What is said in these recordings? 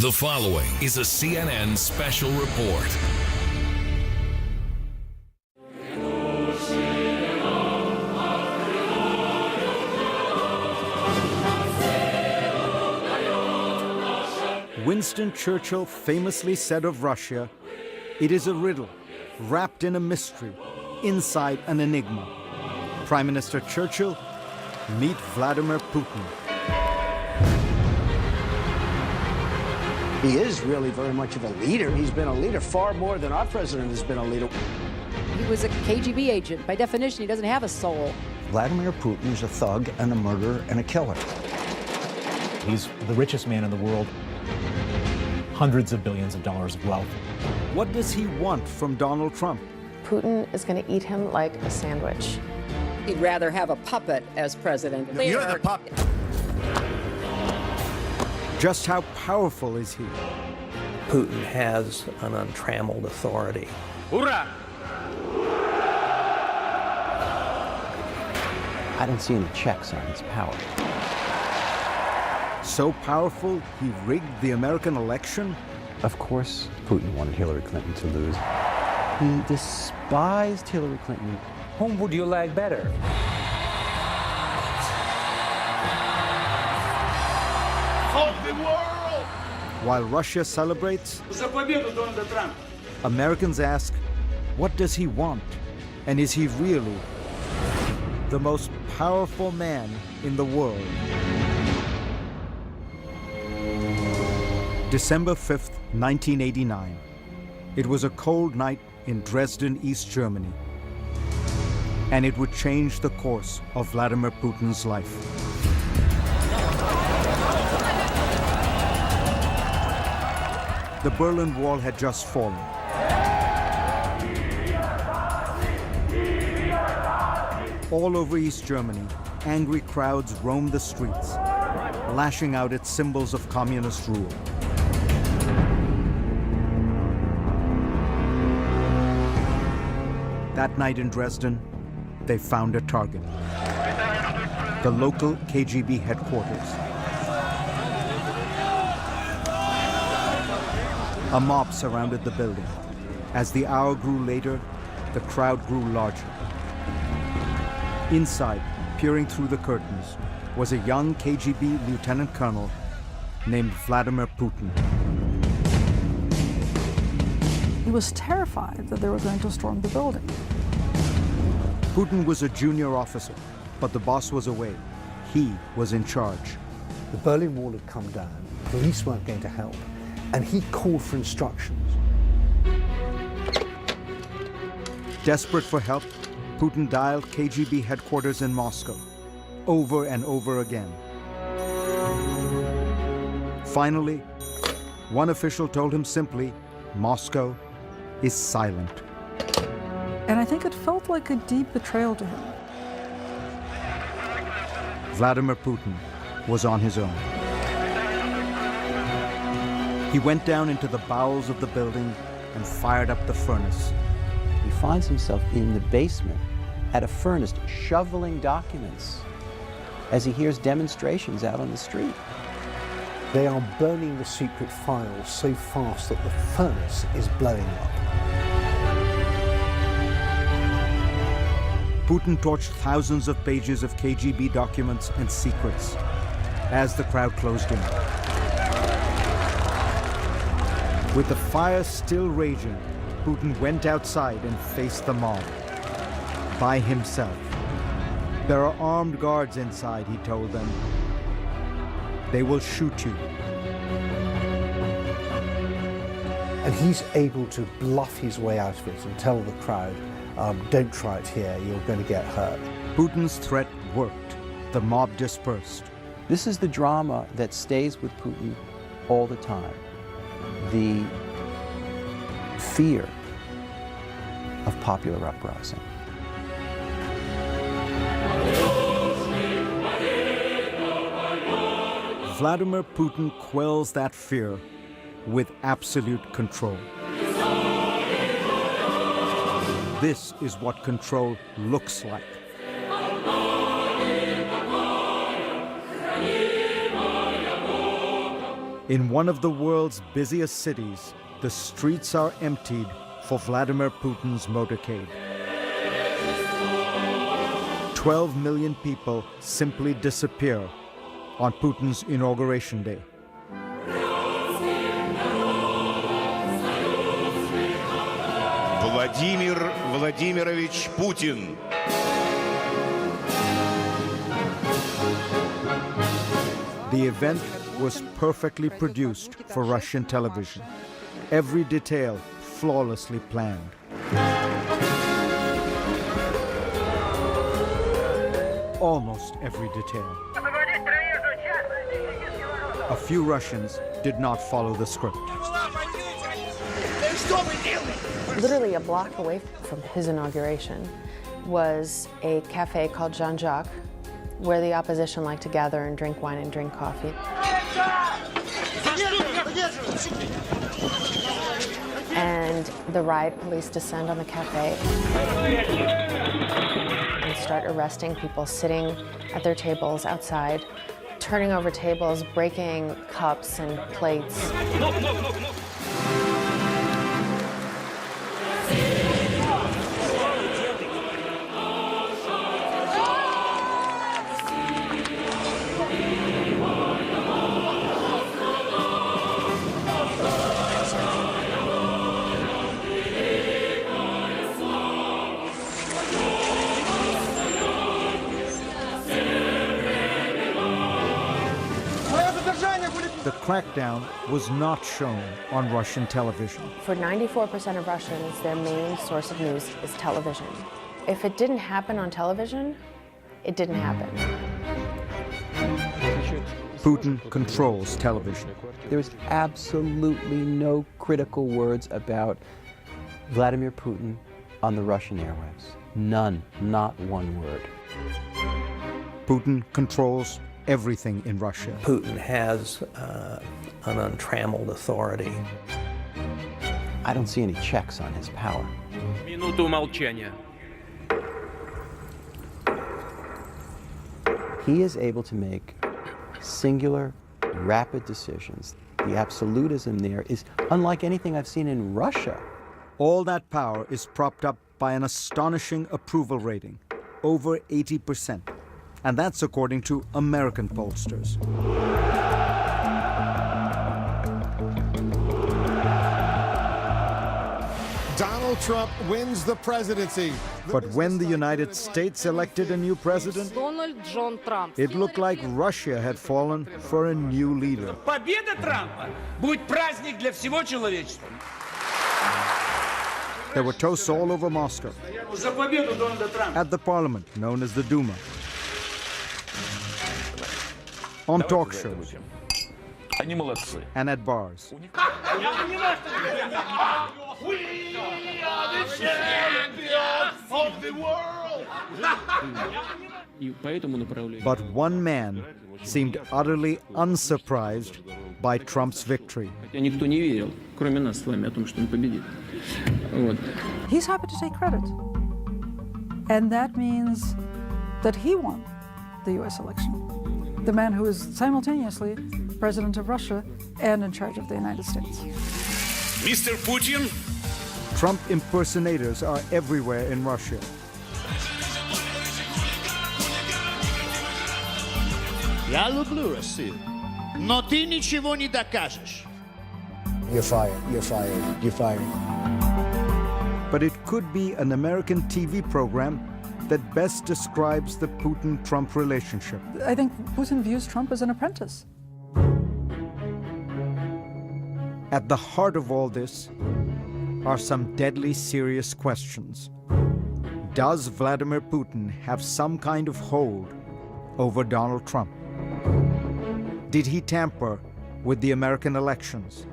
The following is a CNN special report. Winston Churchill famously said of Russia, "It is a riddle, wrapped in a mystery, inside an enigma." Prime Minister Churchill, meet Vladimir Putin. He is really very much of a leader. He's been a leader far more than our president has been a leader. He was a KGB agent. By definition, he doesn't have a soul. Vladimir Putin is a thug and a murderer and a killer. He's the richest man in the world. Hundreds of billions of dollars of wealth. What does he want from Donald Trump? Putin is going to eat him like a sandwich. He'd rather have a puppet as president. You're the puppet. Just how powerful is he? Putin has an untrammeled authority. Hoorah! I don't see any checks on his power. So powerful, he rigged the American election? Of course, Putin wanted Hillary Clinton to lose. He despised Hillary Clinton. Whom would you like better? While Russia celebrates, Americans ask, what does he want? And is he really the most powerful man in the world? December 5th, 1989. It was a cold night in Dresden, East Germany. And it would change the course of Vladimir Putin's life. The Berlin Wall had just fallen. All over East Germany, angry crowds roamed the streets, lashing out at symbols of communist rule. That night in Dresden, they found a target. The local KGB headquarters. A mob surrounded the building. As the hour grew later, the crowd grew larger. Inside, peering through the curtains, was a young KGB lieutenant colonel named Vladimir Putin. He was terrified that they were going to storm the building. Putin was a junior officer, but the boss was away. He was in charge. The Berlin Wall had come down, police weren't going to help, and he called for instructions. Desperate for help, Putin dialed KGB headquarters in Moscow, over and over again. Finally, one official told him simply, Moscow is silent. And I think it felt like a deep betrayal to him. Vladimir Putin was on his own. He went down into the bowels of the building and fired up the furnace. He finds himself in the basement at a furnace shoveling documents as he hears demonstrations out on the street. They are burning the secret files so fast that the furnace is blowing up. Putin torched thousands of pages of KGB documents and secrets as the crowd closed in. With the fire still raging, Putin went outside and faced the mob. By himself. There are armed guards inside, he told them. They will shoot you. And he's able to bluff his way out of it and tell the crowd, don't try it here, you're going to get hurt. Putin's threat worked. The mob dispersed. This is the drama that stays with Putin all the time. The fear of popular uprising. Vladimir Putin quells that fear with absolute control. This is what control looks like. In one of the world's busiest cities, the streets are emptied for Vladimir Putin's motorcade. 12 million people simply disappear on Putin's inauguration day. Владимир Владимирович Путин. The event was perfectly produced for Russian television. Every detail flawlessly planned. Almost every detail. A few Russians did not follow the script. Literally a block away from his inauguration was a cafe called Jean-Jacques, where the opposition liked to gather and drink wine and drink coffee. And the riot police descend on the cafe and start arresting people sitting at their tables outside, turning over tables, breaking cups and plates. The crackdown was not shown on Russian television. For 94% of Russians, their main source of news is television. If it didn't happen on television, it didn't happen. Putin controls television. There is absolutely no critical words about Vladimir Putin on the Russian airwaves. None, not one word. Putin controls everything in Russia. Putin has an untrammeled authority. I don't see any checks on his power. Минуту молчания. He is able to make singular, rapid decisions. The absolutism there is unlike anything I've seen in Russia. All that power is propped up by an astonishing approval rating, over 80%. And that's according to American pollsters. Donald Trump wins the presidency. But when the United States elected a new president, it looked like Russia had fallen for a new leader. Победа Трампа будет праздник для всего человечества. There were toasts all over Moscow, За победу Дональда Трампа. at the parliament known as the Duma, on talk shows, Они молодцы. and at bars. We are the champions of the world. But one man seemed utterly unsurprised by Trump's victory. He's happy to take credit. And that means that he won the US election. The man who is simultaneously president of Russia and in charge of the United States. Mr. Putin? Trump impersonators are everywhere in Russia. Я люблю Россию, но ты ничего не докажешь. You're fired, you're fired, you're fired. But it could be an American TV program that best describes the Putin-Trump relationship. I think Putin views Trump as an apprentice. At the heart of all this are some deadly serious questions. Does Vladimir Putin have some kind of hold over Donald Trump? Did he tamper with the American elections?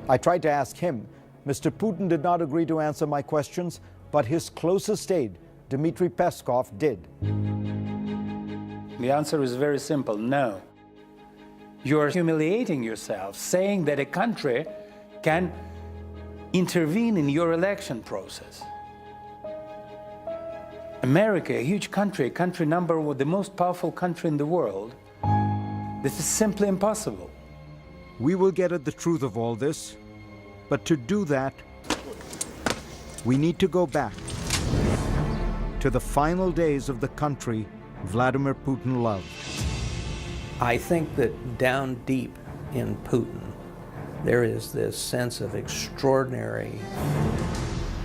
I tried to ask him. Mr. Putin did not agree to answer my questions, but his closest aide, Dmitry Peskov, did. The answer is very simple, no. You're humiliating yourself, saying that a country can intervene in your election process. America, a huge country, the most powerful country in the world, this is simply impossible. We will get at the truth of all this, but to do that, we need to go back to the final days of the country Vladimir Putin loved. I think that down deep in Putin, there is this sense of extraordinary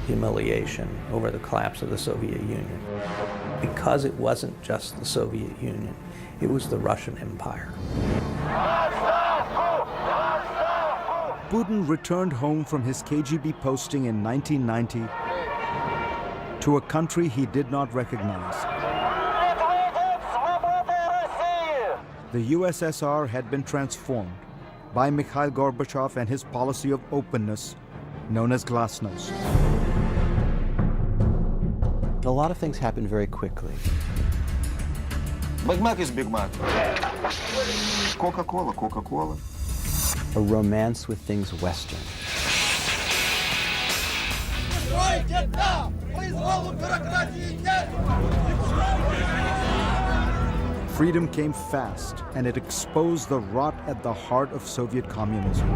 humiliation over the collapse of the Soviet Union. Because it wasn't just the Soviet Union, it was the Russian Empire. Putin returned home from his KGB posting in 1990 to a country he did not recognize. The USSR had been transformed by Mikhail Gorbachev and his policy of openness, known as glasnost. A lot of things happened very quickly. Big Mac is Big Mac. Coca-Cola, Coca-Cola. A romance with things Western. Freedom came fast, and it exposed the rot at the heart of Soviet communism.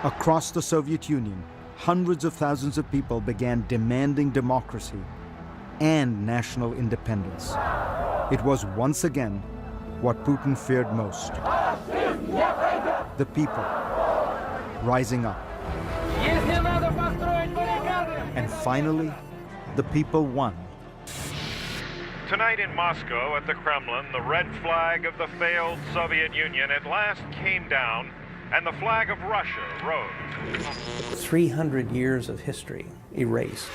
Across the Soviet Union, hundreds of thousands of people began demanding democracy and national independence. It was once again what Putin feared most. The people rising up. And finally, the people won. Tonight in Moscow at the Kremlin, the red flag of the failed Soviet Union at last came down, and the flag of Russia rose. 300 years of history erased.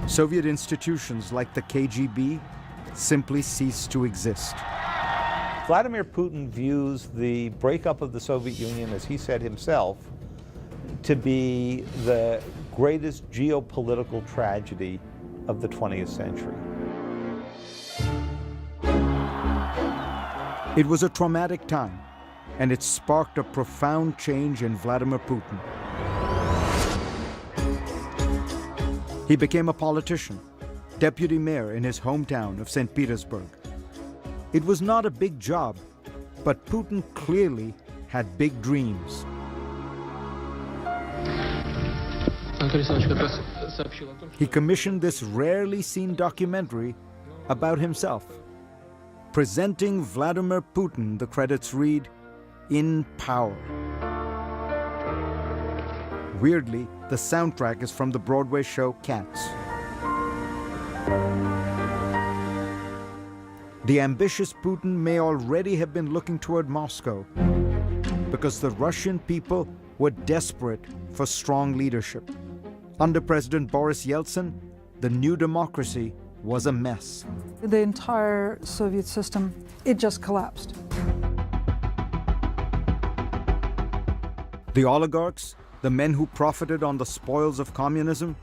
Soviet institutions like the KGB simply ceased to exist. Vladimir Putin views the breakup of the Soviet Union, as he said himself, to be the greatest geopolitical tragedy of the 20th century. It was a traumatic time, and it sparked a profound change in Vladimir Putin. He became a politician, deputy mayor in his hometown of St. Petersburg. It was not a big job, but Putin clearly had big dreams. He commissioned this rarely seen documentary about himself. Presenting Vladimir Putin, the credits read, in power. Weirdly, the soundtrack is from the Broadway show Cats. The ambitious Putin may already have been looking toward Moscow because the Russian people were desperate for strong leadership. Under President Boris Yeltsin, the new democracy was a mess. The entire Soviet system, it just collapsed. The oligarchs, the men who profited on the spoils of communism,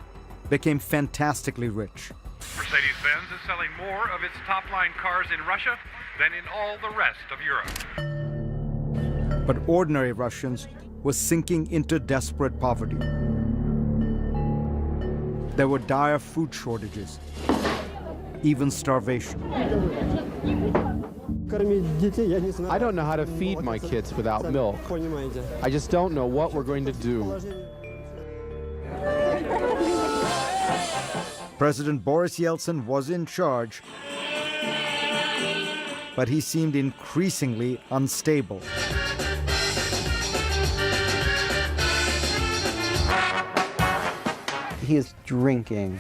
became fantastically rich. Mercedes-Benz is selling more of its top-line cars in Russia than in all the rest of Europe. But ordinary Russians were sinking into desperate poverty. There were dire food shortages, even starvation. I don't know how to feed my kids without milk. I just don't know what we're going to do. President Boris Yeltsin was in charge, but he seemed increasingly unstable. He is drinking.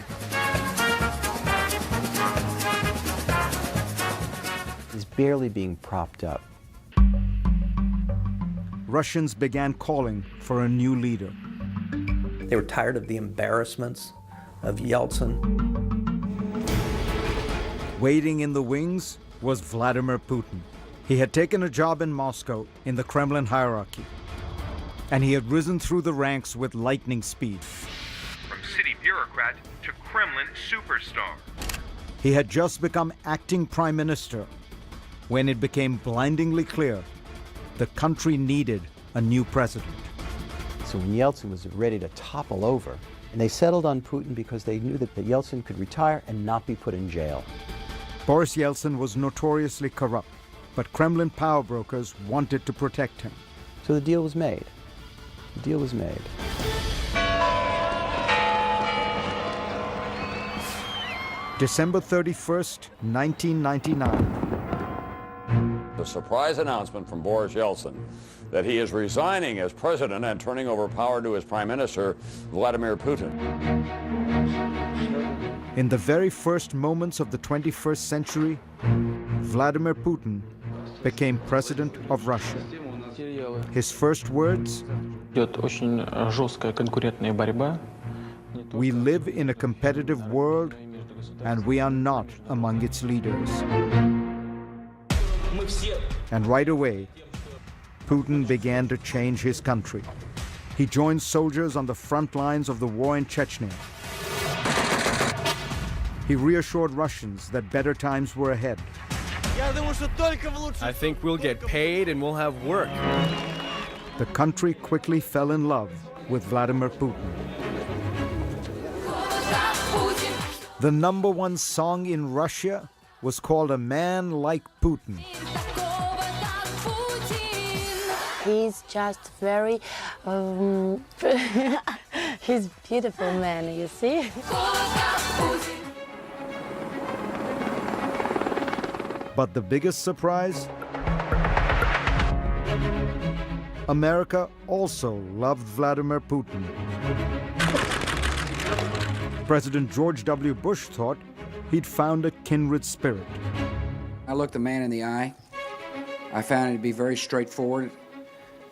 He's barely being propped up. Russians began calling for a new leader. They were tired of the embarrassments of Yeltsin. Waiting in the wings was Vladimir Putin. He had taken a job in Moscow in the Kremlin hierarchy, and he had risen through the ranks with lightning speed. From city bureaucrat to Kremlin superstar. He had just become acting prime minister when it became blindingly clear the country needed a new president. So when Yeltsin was ready to topple over, and they settled on Putin because they knew that Yeltsin could retire and not be put in jail. Boris Yeltsin was notoriously corrupt, but Kremlin power brokers wanted to protect him. So the deal was made. The deal was made. December 31st, 1999. The surprise announcement from Boris Yeltsin that he is resigning as president and turning over power to his prime minister, Vladimir Putin. In the very first moments of the 21st century, Vladimir Putin became president of Russia. His first words: "We live in a competitive world, and we are not among its leaders." And right away, Putin began to change his country. He joined soldiers on the front lines of the war in Chechnya. He reassured Russians that better times were ahead. I think we'll get paid and we'll have work. The country quickly fell in love with Vladimir Putin. The #1 song in Russia was called "A Man Like Putin." He's just very, he's beautiful man, you see? But the biggest surprise? America also loved Vladimir Putin. President George W. Bush thought he'd found a kindred spirit. I looked the man in the eye. I found him to be very straightforward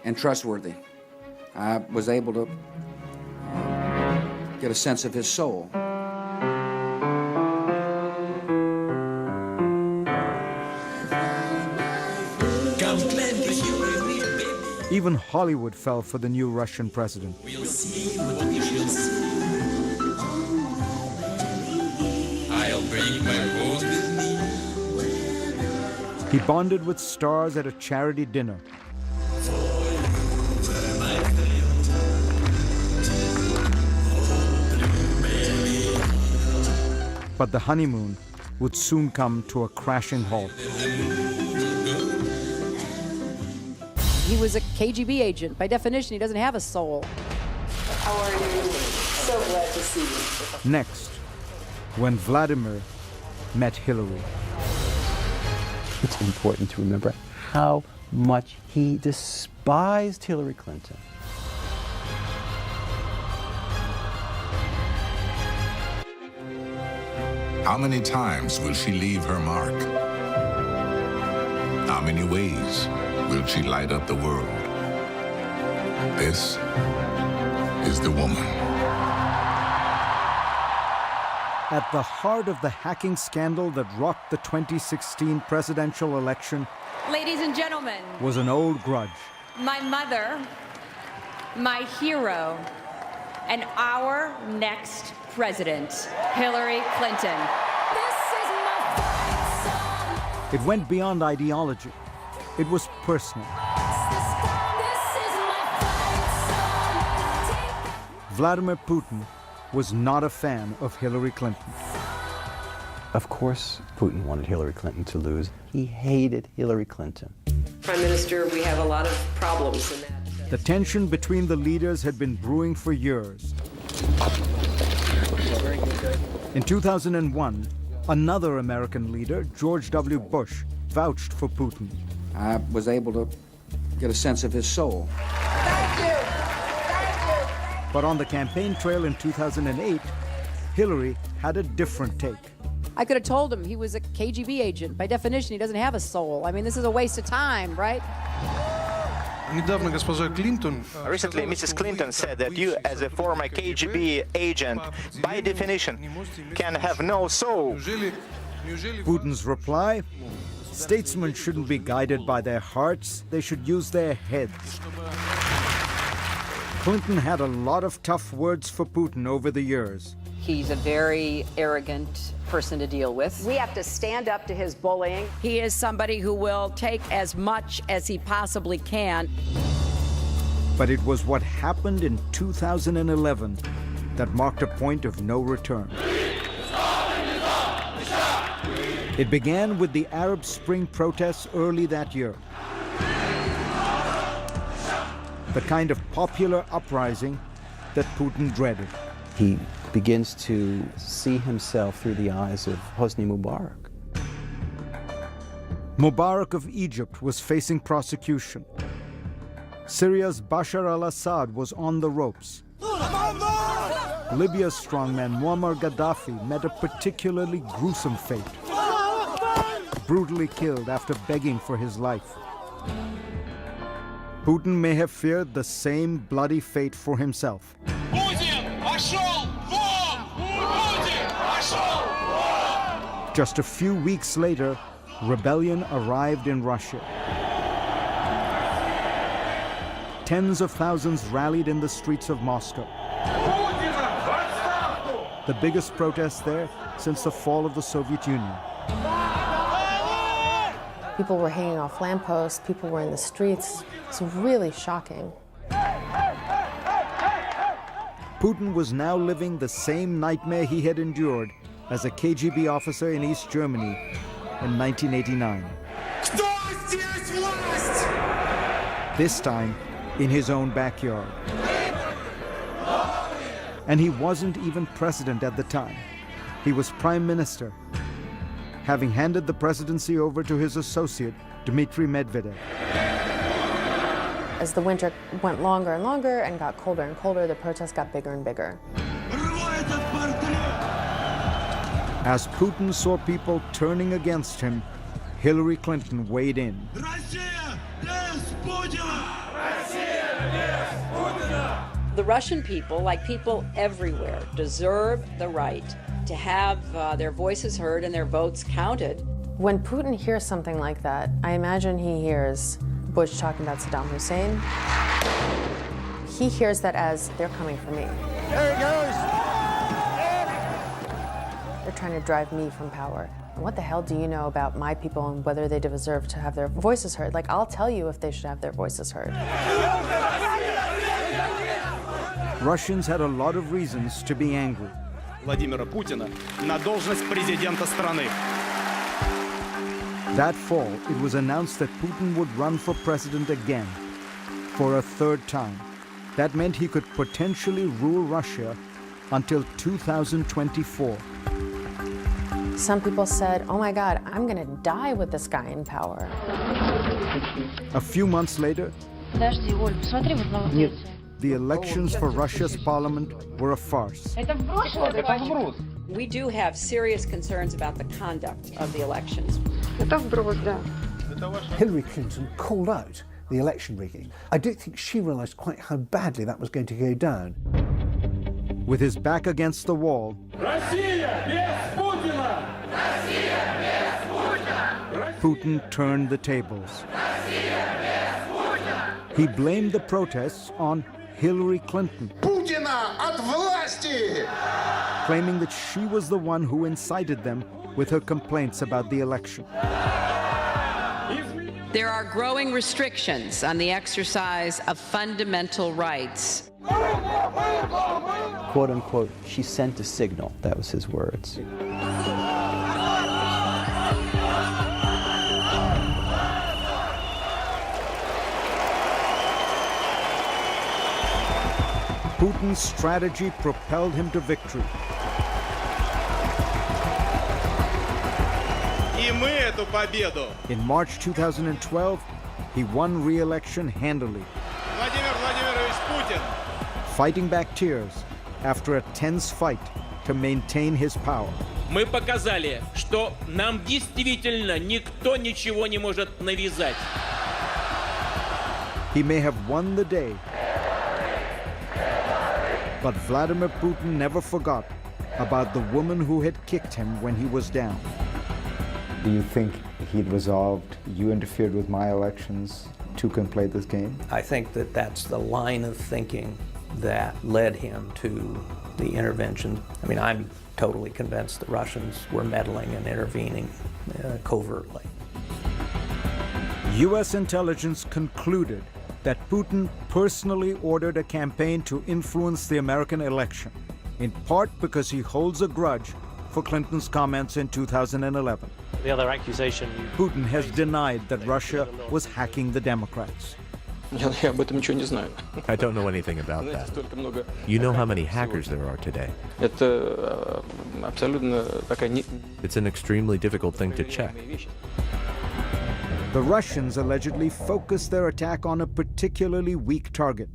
and trustworthy. I was able to get a sense of his soul. Even Hollywood fell for the new Russian president. We'll see what we shall see. I'll bring my boat with me. He bonded with stars at a charity dinner. But the honeymoon would soon come to a crashing halt. He was a KGB agent. By definition, he doesn't have a soul. How are you? So glad to see you. Next, when Vladimir met Hillary. It's important to remember how much he despised Hillary Clinton. How many times will she leave her mark? How many ways will she light up the world? This is the woman. At the heart of the hacking scandal that rocked the 2016 presidential election Ladies and gentlemen, was an old grudge. my mother, my hero, and our next president, Hillary Clinton. It went beyond ideology. It was personal. Vladimir Putin was not a fan of Hillary Clinton. Of course, Putin wanted Hillary Clinton to lose. He hated Hillary Clinton. Prime Minister, we have a lot of problems in that. The tension between the leaders had been brewing for years. In 2001, another American leader, George W. Bush, vouched for Putin. I was able to get a sense of his soul. But on the campaign trail in 2008, Hillary had a different take. I could have told him he was a KGB agent. By definition, he doesn't have a soul. I mean, this is a waste of time, right? Recently, Mrs. Clinton said that you, as a former KGB agent, by definition, can have no soul. Putin's reply? Statesmen shouldn't be guided by their hearts, they should use their heads. Clinton had a lot of tough words for Putin over the years. He's a very arrogant person to deal with. We have to stand up to his bullying. He is somebody who will take as much as he possibly can. But it was what happened in 2011 that marked a point of no return. It began with the Arab Spring protests early that year. The kind of popular uprising that Putin dreaded. He begins to see himself through the eyes of Hosni Mubarak. Mubarak of Egypt was facing prosecution. Syria's Bashar al-Assad was on the ropes. Libya's strongman Muammar Gaddafi met a particularly gruesome fate. Brutally killed after begging for his life. Putin may have feared the same bloody fate for himself. Just a few weeks later, rebellion arrived in Russia. Tens of thousands rallied in the streets of Moscow. The biggest protest there since the fall of the Soviet Union. People were hanging off lampposts, people were in the streets. It's really shocking. Putin was now living the same nightmare he had endured as a KGB officer in East Germany in 1989. This time in his own backyard. And he wasn't even president at the time. He was prime minister, having handed the presidency over to his associate, Dmitry Medvedev. As the winter went longer and longer and got colder and colder, the protests got bigger and bigger. As Putin saw people turning against him, Hillary Clinton weighed in. The Russian people, like people everywhere, deserve the right to have their voices heard and their votes counted. When Putin hears something like that, I imagine he hears Bush talking about Saddam Hussein. He hears that as they're coming for me. There he goes! They're trying to drive me from power. What the hell do you know about my people and whether they deserve to have their voices heard? Like, I'll tell you if they should have their voices heard. Russians had a lot of reasons to be angry. Владимира Путина на должность президента страны. That fall, it was announced that Putin would run for president again, for a third time. That meant he could potentially rule Russia until 2024. Some people said, oh my God, I'm gonna die with this guy in power. A few months later, the elections for Russia's parliament were a farce. We do have serious concerns about the conduct of the elections. Hillary Clinton called out the election rigging. I don't think she realized quite how badly that was going to go down. With his back against the wall, Putin turned the tables. He blamed the protests on Hillary Clinton, claiming that she was the one who incited them with her complaints about the election. There are growing restrictions on the exercise of fundamental rights. Quote unquote, she sent a signal. That was his words. Putin's strategy propelled him to victory. In March 2012, he won re-election handily, fighting back tears after a tense fight to maintain his power. Мы показали, что нам действительно никто ничего не может навязать. He may have won the day, but Vladimir Putin never forgot about the woman who had kicked him when he was down. Do you think he'd resolved, you interfered with my elections, two can play this game? I think that that's the line of thinking that led him to the intervention. I mean, I'm totally convinced the Russians were meddling and intervening covertly. U.S. intelligence concluded that Putin personally ordered a campaign to influence the American election, in part because he holds a grudge for Clinton's comments in 2011. the other accusation. Putin has denied that Russia was hacking the Democrats. I don't know anything about that. You know how many hackers there are today? It's an extremely difficult thing to check. The Russians allegedly focused their attack on a particularly weak target: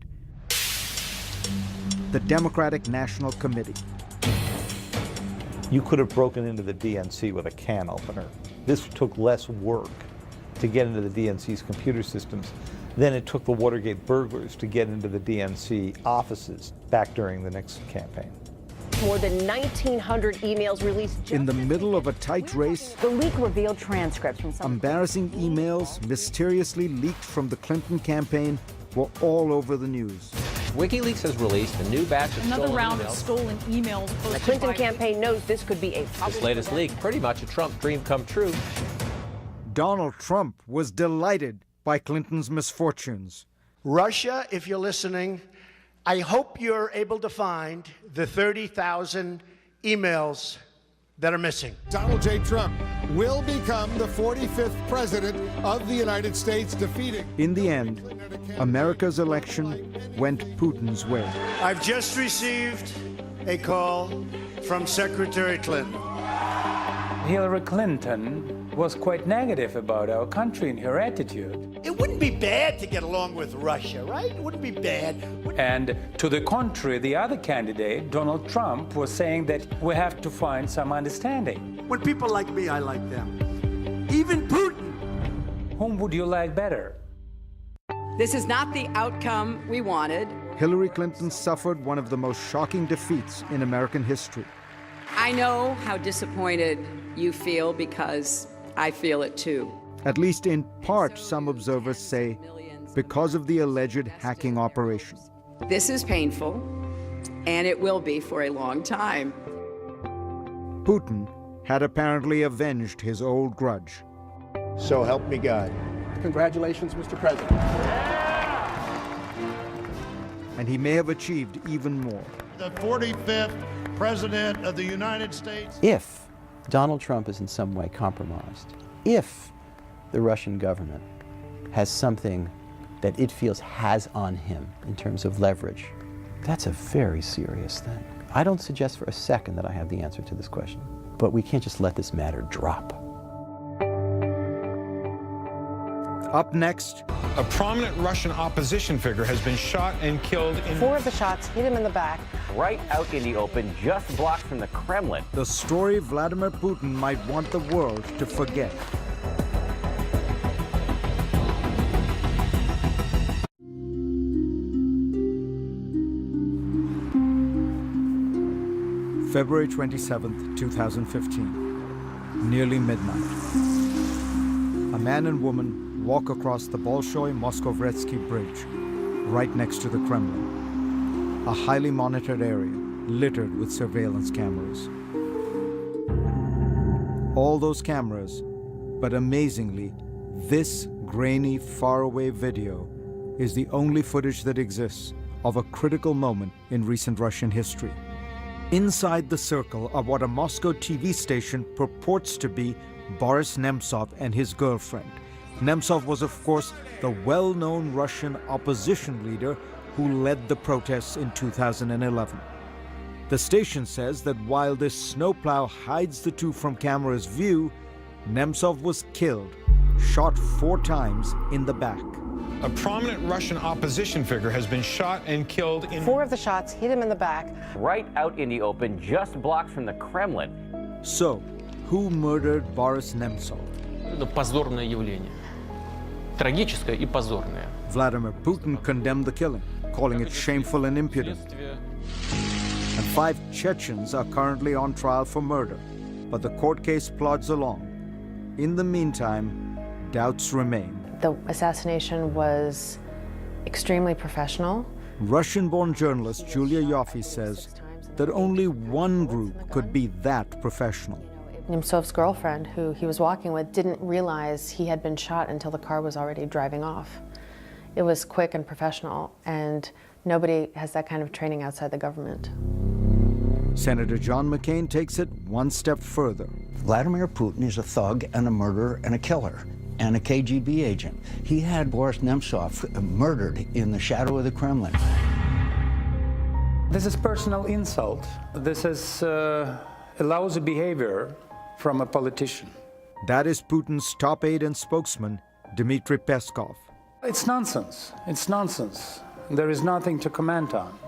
the Democratic National Committee. You could have broken into the DNC with a can opener. This took less work to get into the DNC's computer systems than it took the Watergate burglars to get into the DNC offices back during the Nixon campaign. More than 1,900 emails released. In the middle of a tight race, The leak revealed transcripts from some embarrassing emails mysteriously leaked from the Clinton campaign were all over the news. WikiLeaks has released a new batch of Another stolen round emails. of stolen emails. The Clinton campaign knows this could be a This latest leak, pretty much a Trump dream come true. Donald Trump was delighted by Clinton's misfortunes. Russia, if you're listening, I hope you're able to find the 30,000 emails that are missing. Donald J. Trump will become the 45th president of the United States, defeating. In the end, America's election went Putin's way. I've just received a call from Secretary Clinton. Hillary Clinton was quite negative about our country and her attitude. It wouldn't be bad to get along with Russia, right? It wouldn't be bad. And to the contrary, the other candidate, Donald Trump, was saying that we have to find some understanding. When people like me, I like them. Even Putin. Whom would you like better? This is not the outcome we wanted. Hillary Clinton suffered one of the most shocking defeats in American history. I know how disappointed you feel because I feel it too. At least in part, some observers say, because of the alleged hacking operation. This is painful, and it will be for a long time. Putin had apparently avenged his old grudge. So help me God. Congratulations, Mr. President. And he may have achieved even more. The 45th President of the United States. If Donald Trump is in some way compromised, if the Russian government has something that it feels has on him in terms of leverage, that's a very serious thing. I don't suggest for a second that I have the answer to this question, but we can't just let this matter drop. Up next, a prominent Russian opposition figure has been shot and killed in... 4 of the shots hit him in the back. Right out in the open, just blocks from the Kremlin. The story Vladimir Putin might want the world to forget. February 27th, 2015, nearly midnight. A man and woman walk across the Bolshoi-Moskovetsky Bridge, right next to the Kremlin, a highly monitored area littered with surveillance cameras. All those cameras, but amazingly, this grainy, faraway video is the only footage that exists of a critical moment in recent Russian history. Inside the circle of what a Moscow TV station purports to be Boris Nemtsov and his girlfriend. Nemtsov was, of course, the well-known Russian opposition leader who led the protests in 2011. The station says that while this snowplow hides the two from camera's view, Nemtsov was killed, shot 4 times in the back. A prominent Russian opposition figure has been shot and killed in... 4 of the shots hit him in the back. Right out in the open, just blocks from the Kremlin. So, who murdered Boris Nemtsov? Это позорное явление. Трагическое и позорное. Vladimir Putin condemned the killing, calling it shameful and impudent. And 5 Chechens are currently on trial for murder, but the court case plods along. In the meantime, doubts remain. The assassination was extremely professional. Russian-born journalist Julia Yoffe says that only one group could be that professional. Nemtsov's girlfriend, who he was walking with, didn't realize he had been shot until the car was already driving off. It was quick and professional, and nobody has that kind of training outside the government. Senator John McCain takes it one step further. Vladimir Putin is a thug and a murderer and a killer and a KGB agent. He had Boris Nemtsov murdered in the shadow of the Kremlin. This is personal insult. This is a lousy behavior from a politician. That is Putin's top aide and spokesman, Dmitry Peskov. It's nonsense. It's nonsense. There is nothing to comment on.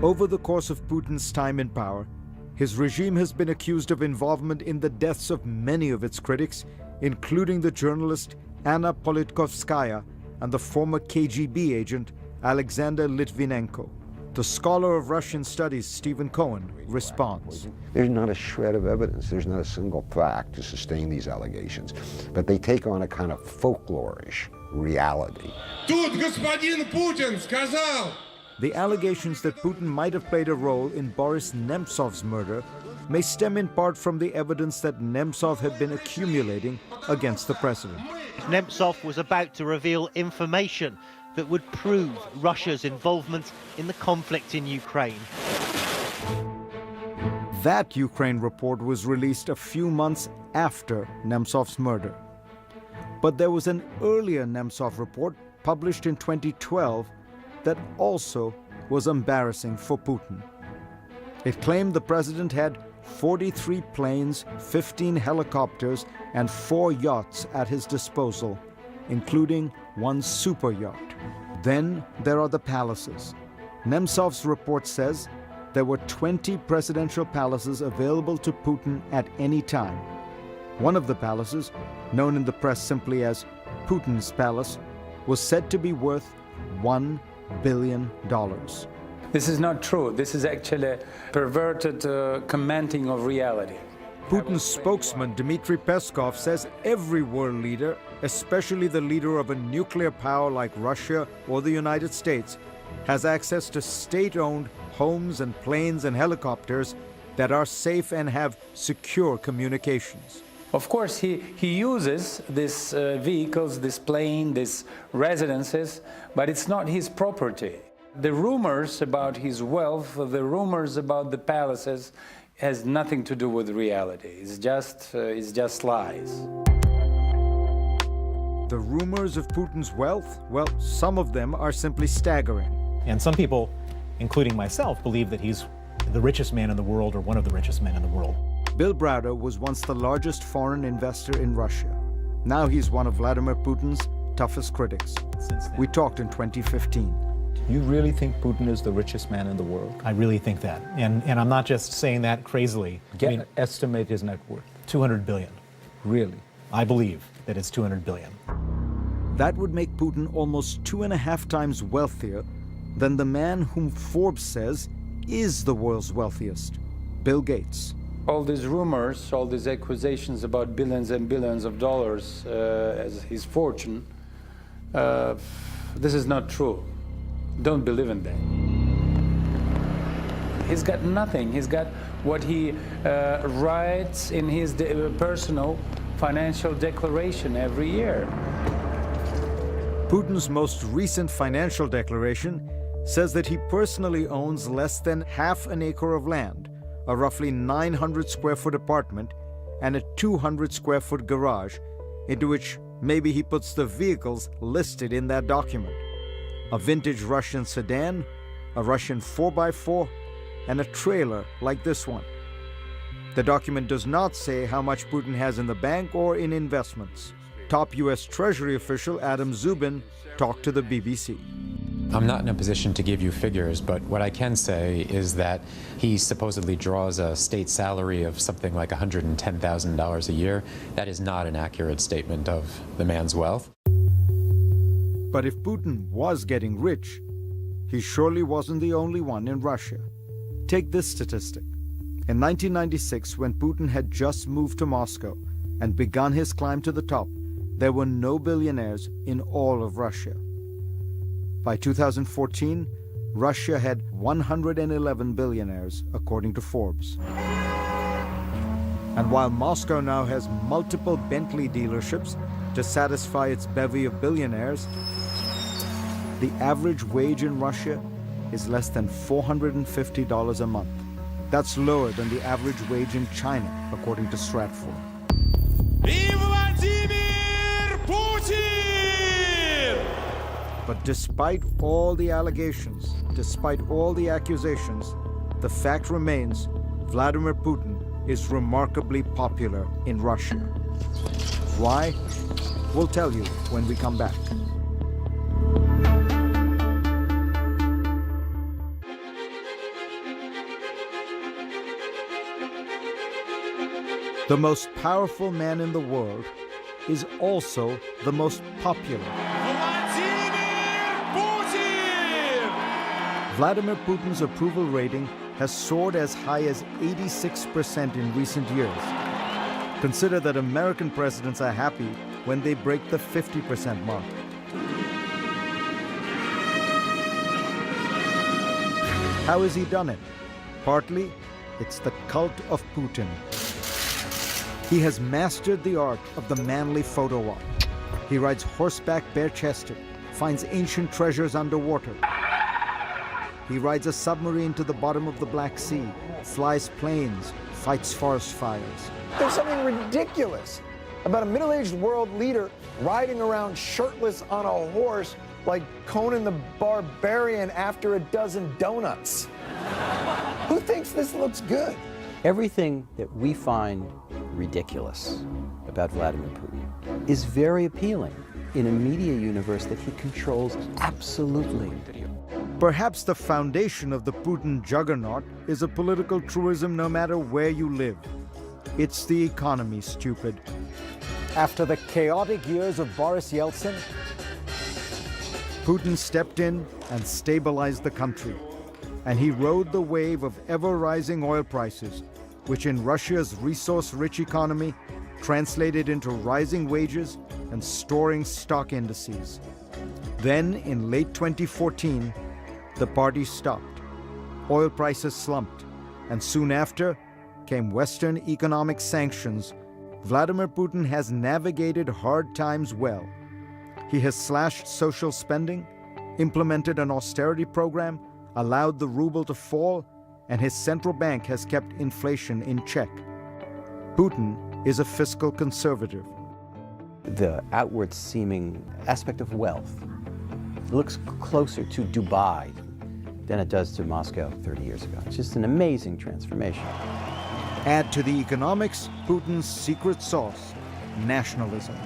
Over the course of Putin's time in power, his regime has been accused of involvement in the deaths of many of its critics, including the journalist Anna Politkovskaya and the former KGB agent Alexander Litvinenko. The scholar of Russian studies, Stephen Cohen, responds. There's not a shred of evidence, there's not a single fact to sustain these allegations, but they take on a kind of folklorish reality. Тут господин Путин сказал. The allegations that Putin might have played a role in Boris Nemtsov's murder may stem in part from the evidence that Nemtsov had been accumulating against the president. Nemtsov was about to reveal information that would prove Russia's involvement in the conflict in Ukraine. That Ukraine report was released a few months after Nemtsov's murder. But there was an earlier Nemtsov report published in 2012 that also was embarrassing for Putin. It claimed the president had 43 planes, 15 helicopters, and 4 yachts at his disposal, including one super yacht. Then there are the palaces. Nemtsov's report says there were 20 presidential palaces available to Putin at any time. One of the palaces, known in the press simply as Putin's Palace, was said to be worth $1 billion. This is not true. This is actually perverted commenting of reality. Putin's spokesman, Dmitry Peskov, says every world leader, especially the leader of a nuclear power like Russia or the United States, has access to state-owned homes and planes and helicopters that are safe and have secure communications. Of course, he uses these vehicles, this plane, these residences, but it's not his property. The rumors about his wealth, the rumors about the palaces, has nothing to do with reality. It's just lies. The rumors of Putin's wealth, well, some of them are simply staggering. And some people, including myself, believe that he's the richest man in the world or one of the richest men in the world. Bill Browder was once the largest foreign investor in Russia. Now he's one of Vladimir Putin's toughest critics. We talked in 2015. You really think Putin is the richest man in the world? I really think that. And I'm not just saying that crazily. Estimate his net worth. 200 billion. Really? I believe that it's 200 billion. That would make Putin almost 2.5 times wealthier than the man whom Forbes says is the world's wealthiest, Bill Gates. All these rumors, all these accusations about billions and billions of dollars as his fortune, this is not true. Don't believe in that. He's got nothing. He's got what he writes in his personal financial declaration every year. Putin's most recent financial declaration says that he personally owns less than half an acre of land, a roughly 900 square foot apartment, and a 200 square foot garage, into which maybe he puts the vehicles listed in that document. A vintage Russian sedan, a Russian 4x4, and a trailer like this one. The document does not say how much Putin has in the bank or in investments. Top U.S. Treasury official Adam Zubin talked to the BBC. I'm not in a position to give you figures, but what I can say is that he supposedly draws a state salary of something like $110,000 a year. That is not an accurate statement of the man's wealth. But if Putin was getting rich, he surely wasn't the only one in Russia. Take this statistic. In 1996, when Putin had just moved to Moscow and begun his climb to the top, there were no billionaires in all of Russia. By 2014, Russia had 111 billionaires, according to Forbes. And while Moscow now has multiple Bentley dealerships to satisfy its bevy of billionaires, the average wage in Russia is less than $450 a month. That's lower than the average wage in China, according to Stratfor. But despite all the allegations, despite all the accusations, the fact remains Vladimir Putin is remarkably popular in Russia. Why? We'll tell you when we come back. The most powerful man in the world is also the most popular. Vladimir Putin's approval rating has soared as high as 86% in recent years. Consider that American presidents are happy when they break the 50% mark. How has he done it? Partly, it's the cult of Putin. He has mastered the art of the manly photo op. He rides horseback bare-chested, finds ancient treasures underwater. He rides a submarine to the bottom of the Black Sea, flies planes, fights forest fires. There's something ridiculous about a middle-aged world leader riding around shirtless on a horse like Conan the Barbarian after a dozen donuts. Who thinks this looks good? Everything that we find ridiculous about Vladimir Putin is very appealing in a media universe that he controls absolutely. Perhaps the foundation of the Putin juggernaut is a political truism no matter where you live. It's the economy, stupid. After the chaotic years of Boris Yeltsin, Putin stepped in and stabilized the country. And he rode the wave of ever-rising oil prices, which in Russia's resource-rich economy translated into rising wages and soaring stock indices. Then, in late 2014, the party stopped. Oil prices slumped, and soon after came Western economic sanctions. Vladimir Putin has navigated hard times well. He has slashed social spending, implemented an austerity program, allowed the ruble to fall, and his central bank has kept inflation in check. Putin is a fiscal conservative. The outward seeming aspect of wealth looks closer to Dubai than it does to Moscow 30 years ago. It's just an amazing transformation. Add to the economics Putin's secret sauce, nationalism.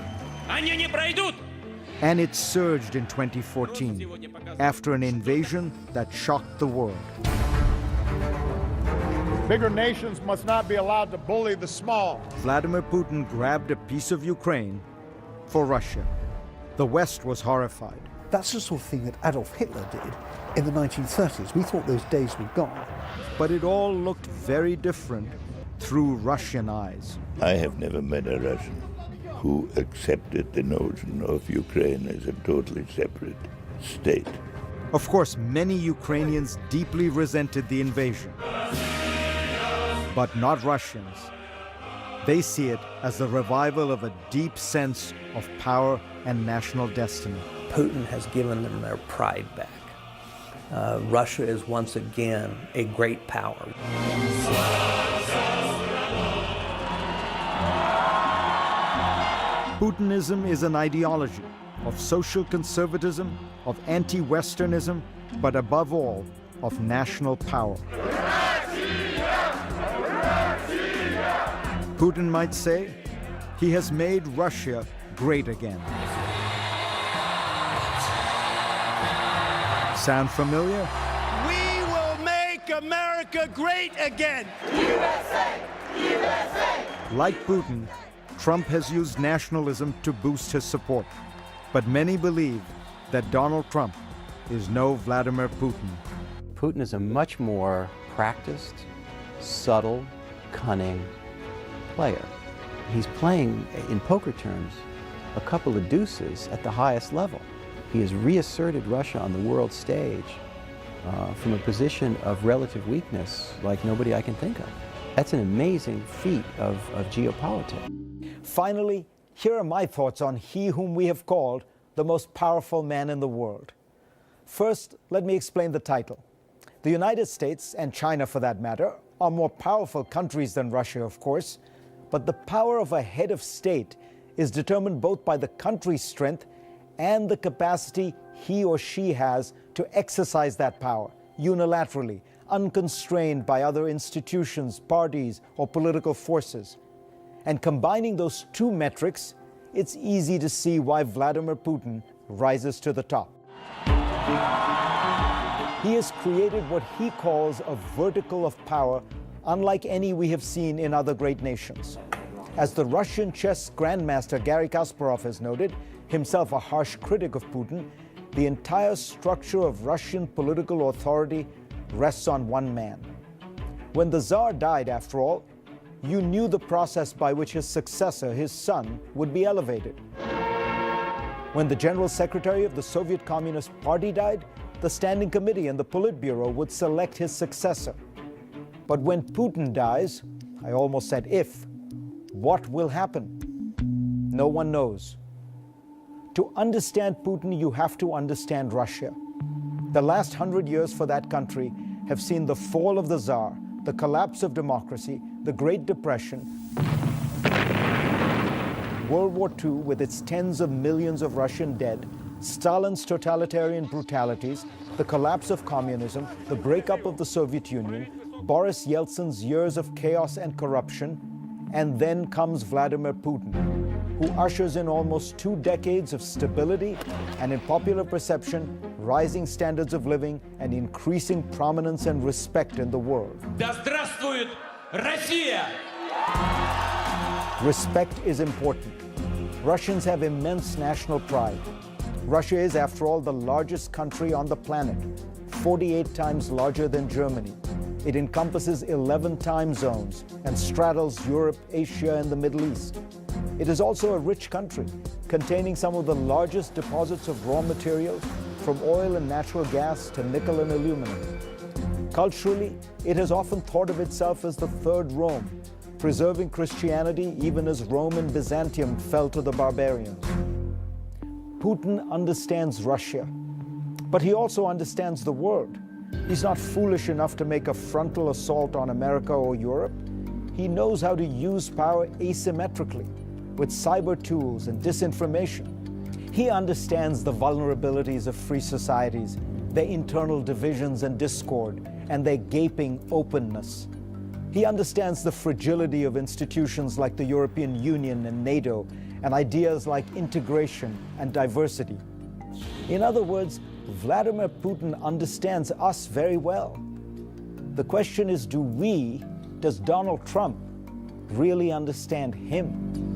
And it surged in 2014 after an invasion that shocked the world. Bigger nations must not be allowed to bully the small. Vladimir Putin grabbed a piece of Ukraine for Russia. The West was horrified. That's the sort of thing that Adolf Hitler did in the 1930s. We thought those days were gone. But it all looked very different through Russian eyes. I have never met a Russian who accepted the notion of Ukraine as a totally separate state. Of course, many Ukrainians deeply resented the invasion. But not Russians. They see it as the revival of a deep sense of power and national destiny. Putin has given them their pride back. Russia is once again a great power. Putinism is an ideology of social conservatism, of anti-Westernism, but above all, of national power. Putin might say he has made Russia great again. Sound familiar? We will make America great again. USA! USA! Like Putin, Trump has used nationalism to boost his support. But many believe that Donald Trump is no Vladimir Putin. Putin is a much more practiced, subtle, cunning player. He's playing, in poker terms, a couple of deuces at the highest level. He has reasserted Russia on the world stage from a position of relative weakness like nobody I can think of. That's an amazing feat of geopolitics. Finally, here are my thoughts on he whom we have called the most powerful man in the world. First, let me explain the title. The United States, and China for that matter, are more powerful countries than Russia, of course, but the power of a head of state is determined both by the country's strength and the capacity he or she has to exercise that power unilaterally, unconstrained by other institutions, parties, or political forces. And combining those two metrics, it's easy to see why Vladimir Putin rises to the top. He has created what he calls a vertical of power unlike any we have seen in other great nations. As the Russian chess grandmaster Garry Kasparov has noted, himself a harsh critic of Putin, the entire structure of Russian political authority rests on one man. When the Tsar died, after all, you knew the process by which his successor, his son, would be elevated. When the General Secretary of the Soviet Communist Party died, the Standing Committee and the Politburo would select his successor. But when Putin dies, I almost said if, what will happen? No one knows. To understand Putin, you have to understand Russia. The last 100 years for that country have seen the fall of the Tsar, the collapse of democracy, the Great Depression, World War II with its tens of millions of Russian dead, Stalin's totalitarian brutalities, the collapse of communism, the breakup of the Soviet Union, Boris Yeltsin's years of chaos and corruption, and then comes Vladimir Putin, who ushers in almost 2 decades of stability and, in popular perception, rising standards of living and increasing prominence and respect in the world. Да здравствует Россия! Respect is important. Russians have immense national pride. Russia is, after all, the largest country on the planet, 48 times larger than Germany. It encompasses 11 time zones and straddles Europe, Asia, and the Middle East. It is also a rich country, containing some of the largest deposits of raw materials, from oil and natural gas to nickel and aluminum. Culturally, it has often thought of itself as the third Rome, preserving Christianity even as Rome and Byzantium fell to the barbarians. Putin understands Russia, but he also understands the world. He's not foolish enough to make a frontal assault on America or Europe. He knows how to use power asymmetrically, with cyber tools and disinformation. He understands the vulnerabilities of free societies, their internal divisions and discord, and their gaping openness. He understands the fragility of institutions like the European Union and NATO, and ideas like integration and diversity. In other words, Vladimir Putin understands us very well. The question is, does Donald Trump really understand him?